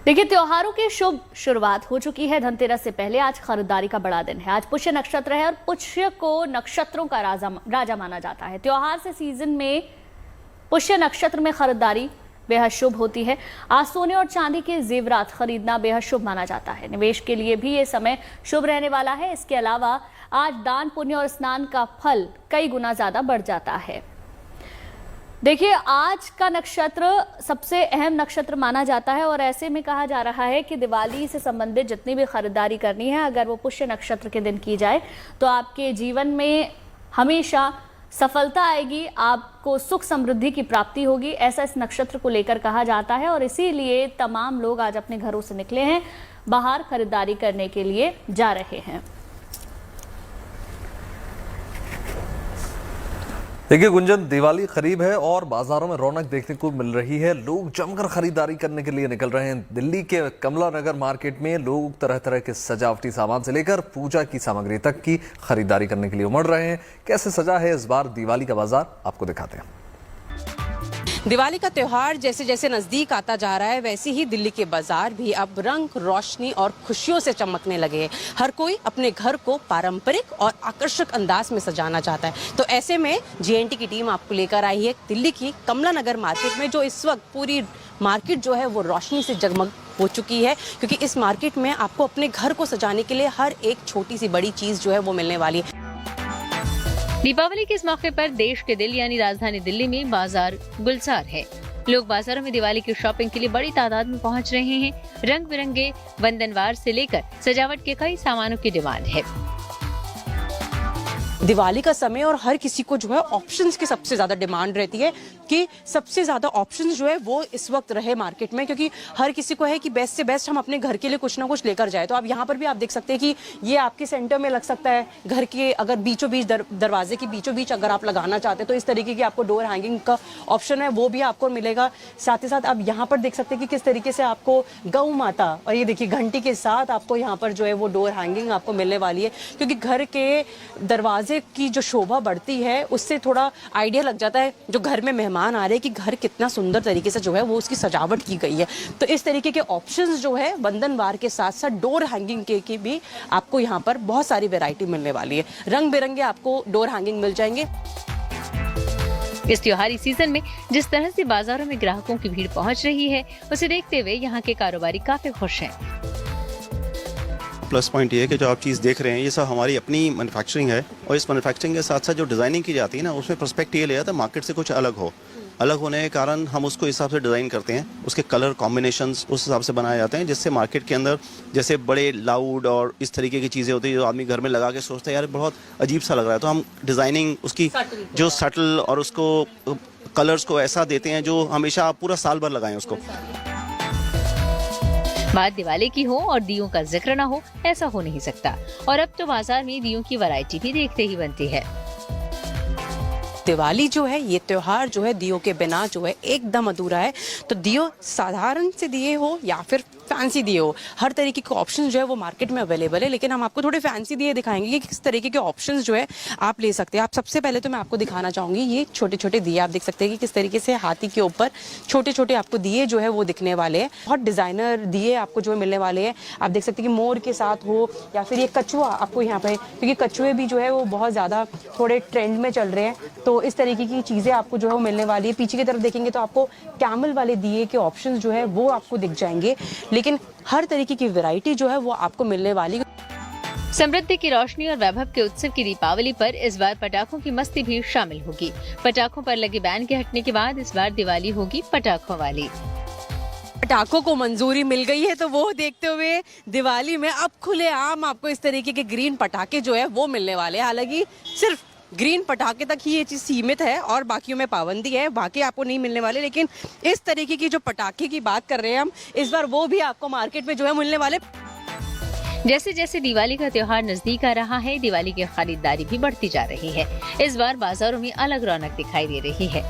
देखिए, त्योहारों की शुभ शुरुआत हो चुकी है। धनतेरस से पहले आज खरीदारी का बड़ा दिन है। आज पुष्य नक्षत्र है और पुष्य को नक्षत्रों का राजा माना जाता है। त्योहार से सीजन में पुष्य नक्षत्र में खरीदारी बेहद शुभ होती है। आज सोने और चांदी के जेवरात खरीदना बेहद शुभ माना जाता है। निवेश के लिए भी ये समय शुभ रहने वाला है। इसके अलावा आज दान पुण्य और स्नान का फल कई गुना ज्यादा बढ़ जाता है। देखिए, आज का नक्षत्र सबसे अहम नक्षत्र माना जाता है और ऐसे में कहा जा रहा है कि दिवाली से संबंधित जितनी भी खरीदारी करनी है, अगर वो पुष्य नक्षत्र के दिन की जाए तो आपके जीवन में हमेशा सफलता आएगी, आपको सुख समृद्धि की प्राप्ति होगी। ऐसा इस नक्षत्र को लेकर कहा जाता है और इसीलिए तमाम लोग आज अपने घरों से निकले हैं, बाहर खरीदारी करने के लिए जा रहे हैं। देखिए गुंजन, दिवाली करीब है और बाजारों में रौनक देखने को मिल रही है। लोग जमकर खरीदारी करने के लिए निकल रहे हैं। दिल्ली के कमला नगर मार्केट में लोग तरह तरह के सजावटी सामान से लेकर पूजा की सामग्री तक की खरीदारी करने के लिए उमड़ रहे हैं। कैसे सजा है इस बार दिवाली का बाजार, आपको दिखाते हैं। दिवाली का त्यौहार जैसे जैसे नजदीक आता जा रहा है, वैसे ही दिल्ली के बाजार भी अब रंग, रोशनी और खुशियों से चमकने लगे हैं। हर कोई अपने घर को पारंपरिक और आकर्षक अंदाज में सजाना चाहता है। तो ऐसे में जेएनटी की टीम आपको लेकर आई है दिल्ली की कमला नगर मार्केट में, जो इस वक्त पूरी मार्केट जो है वो रोशनी से जगमग हो चुकी है, क्योंकि इस मार्केट में आपको अपने घर को सजाने के लिए हर एक छोटी सी बड़ी चीज जो है वो मिलने वाली है। दीपावली के इस मौके पर देश के दिल यानी राजधानी दिल्ली में बाजार गुलजार है। लोग बाजारों में दिवाली की शॉपिंग के लिए बड़ी तादाद में पहुंच रहे हैं। रंग बिरंगे बंधनवार से लेकर सजावट के कई सामानों की डिमांड है। दिवाली का समय और हर किसी को जो है ऑप्शंस की सबसे ज्यादा डिमांड रहती है कि सबसे ज्यादा ऑप्शंस जो है वो इस वक्त रहे मार्केट में, क्योंकि हर किसी को है कि बेस्ट से बेस्ट हम अपने घर के लिए कुछ ना कुछ लेकर जाए। तो आप यहाँ पर भी आप देख सकते हैं कि ये आपके सेंटर में लग सकता है, घर के अगर बीचों बीच दरवाजे के बीचों बीच अगर आप लगाना चाहते हैं तो इस तरीके की आपको डोर हैंगिंग का ऑप्शन है, वो भी आपको मिलेगा। साथ ही साथ आप यहाँ पर देख सकते हैं कि किस तरीके से आपको गौ माता और ये देखिए घंटी के साथ आपको यहाँ पर जो है वो डोर हैंगिंग आपको मिलने वाली है, क्योंकि घर के दरवाजे की जो शोभा बढ़ती है उससे थोड़ा आइडिया लग जाता है जो घर में मेहमान आ रहे हैं कि घर कितना सुंदर तरीके से जो है वो उसकी सजावट की गई है। तो इस तरीके के ऑप्शंस जो है बंधनवार के साथ साथ डोर हैंगिंग के की भी आपको यहाँ पर बहुत सारी वैरायटी मिलने वाली है। रंग बिरंगे आपको डोर हैंगिंग मिल जाएंगे। इस त्योहारी सीजन में जिस तरह से बाजारों में ग्राहकों की भीड़ पहुंच रही है, उसे देखते हुए यहाँ के कारोबारी काफी खुश हैं। प्लस पॉइंट ये है कि जो आप चीज़ देख रहे हैं ये सब हमारी अपनी मैन्युफैक्चरिंग है और इस मैन्युफैक्चरिंग के साथ साथ जो डिज़ाइनिंग की जाती है ना, उसमें पर्सपेक्ट ये ले जाता है मार्केट से कुछ अलग हो। अलग होने के कारण हम उसको इस हिसाब से डिज़ाइन करते हैं, उसके कलर कॉम्बिनेशंस उस हिसाब से बनाए जाते हैं, जिससे मार्केट के अंदर जैसे बड़े लाउड और इस तरीके की चीज़ें होती है जो आदमी घर में लगा के सोचता है यार बहुत अजीब सा लग रहा है, तो हम डिज़ाइनिंग उसकी जो सटल और उसको कलर्स को ऐसा देते हैं जो हमेशा पूरा साल भर लगाएं उसको। बात दिवाली की हो और दियों का जिक्र ना हो, ऐसा हो नहीं सकता। और अब तो बाजार में दियों की वैरायटी भी देखते ही बनती है। दिवाली जो है ये त्योहार जो है दियों के बिना जो है एकदम अधूरा है। तो दियो साधारण से दिए हो या फिर फैंसी दिए हो, हर तरीके के ऑप्शन जो है वो मार्केट में अवेलेबल है। लेकिन हम आपको थोड़े फैंसी दिए दिखाएंगे कि किस तरीके के ऑप्शंस जो है आप ले सकते हैं। आप सबसे पहले तो मैं आपको दिखाना चाहूंगी ये छोटे छोटे दिए। आप देख सकते हैं कि किस तरीके से हाथी के ऊपर छोटे छोटे आपको दिए जो है वो दिखने वाले हैं। बहुत डिजाइनर दिए आपको जो है मिलने वाले हैं। आप देख सकते हैं कि मोर के साथ हो या फिर ये कछुआ आपको यहाँ पे, क्योंकि कछुए भी जो है वो बहुत ज्यादा थोड़े ट्रेंड में चल रहे हैं, तो इस तरीके की चीजें आपको जो है वो मिलने वाली है। पीछे की तरफ देखेंगे तो आपको कैमल वाले दिए के ऑप्शंस जो है वो आपको दिख जाएंगे, लेकिन हर तरीके की वैरायटी जो है वो आपको मिलने वाली। समृद्धि की रोशनी और वैभव के उत्सव की दीपावली पर इस बार पटाखों की मस्ती भी शामिल होगी। पटाखों पर लगे बैन के हटने के बाद इस बार दिवाली होगी पटाखों वाली। पटाखों को मंजूरी मिल गई है, तो वो देखते हुए दिवाली में अब खुलेआम आपको इस तरीके के ग्रीन पटाखे जो है वो मिलने वाले हैं। हालांकि सिर्फ ग्रीन पटाखे तक ही ये चीज़ सीमित है और बाकियों में पाबंदी है, बाकी आपको नहीं मिलने वाले। लेकिन इस तरीके की जो पटाखे की बात कर रहे हैं हम, इस बार वो भी आपको मार्केट में जो है मिलने वाले। जैसे जैसे दिवाली का त्योहार नजदीक आ रहा है, दिवाली की खरीदारी भी बढ़ती जा रही है। इस बार बाजारों में अलग रौनक दिखाई दे रही है।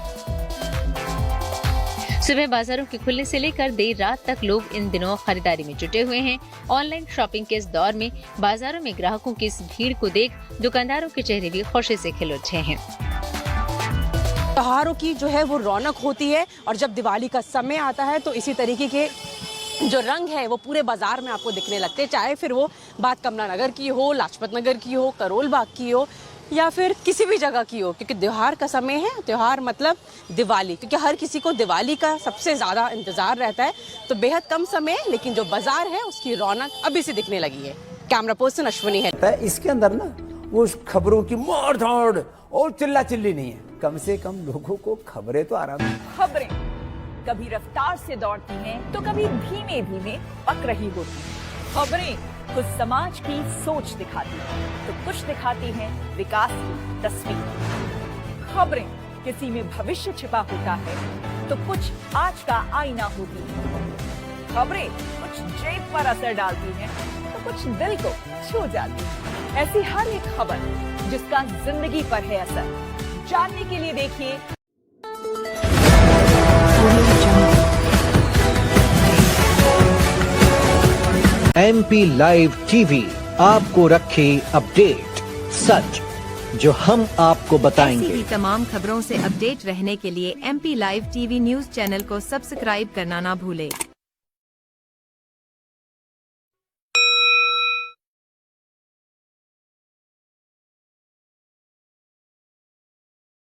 सुबह बाजारों के खुलने से लेकर देर रात तक लोग इन दिनों खरीदारी में जुटे हुए हैं। ऑनलाइन शॉपिंग के इस दौर में बाजारों में ग्राहकों की इस भीड़ को देख दुकानदारों के चेहरे भी खुशी से खिल उठे हैं। त्योहारों की जो है वो रौनक होती है और जब दिवाली का समय आता है तो इसी तरीके के जो रंग है वो पूरे बाजार में आपको दिखने लगते हैं, चाहे फिर वो बात कमला नगर की हो, लाजपत नगर की हो, करोल बाग की हो या फिर किसी भी जगह की हो, क्योंकि त्योहार का समय है। त्योहार मतलब दिवाली, क्योंकि हर किसी को दिवाली का सबसे ज़्यादा इंतज़ार रहता है। तो बेहद कम समय है, लेकिन जो बाजार है उसकी रौनक अभी से दिखने लगी है। कैमरा पर्सन अश्विनी है। इसके अंदर ना वो खबरों की मार धाड़ और चिल्ला चिल्ली नहीं है, कम से कम लोगों को खबरें तो आराम। खबरें कभी रफ्तार से दौड़ती हैं तो कभी धीमे धीमे पक रही होती हैं। खबरें कुछ समाज की सोच दिखाती हैं तो कुछ दिखाती हैं विकास की तस्वीर। खबरें किसी में भविष्य छिपा होता है तो कुछ आज का आईना होती है। खबरें कुछ जेब पर असर डालती हैं तो कुछ दिल को छू जाती है। ऐसी हर एक खबर जिसका जिंदगी पर है असर, जानने के लिए देखिए MP लाइव टीवी, आपको रखे अपडेट। सच जो हम आपको बताएंगे। ऐसी ही तमाम खबरों से अपडेट रहने के लिए MP live TV news channel को सब्सक्राइब करना ना भूले।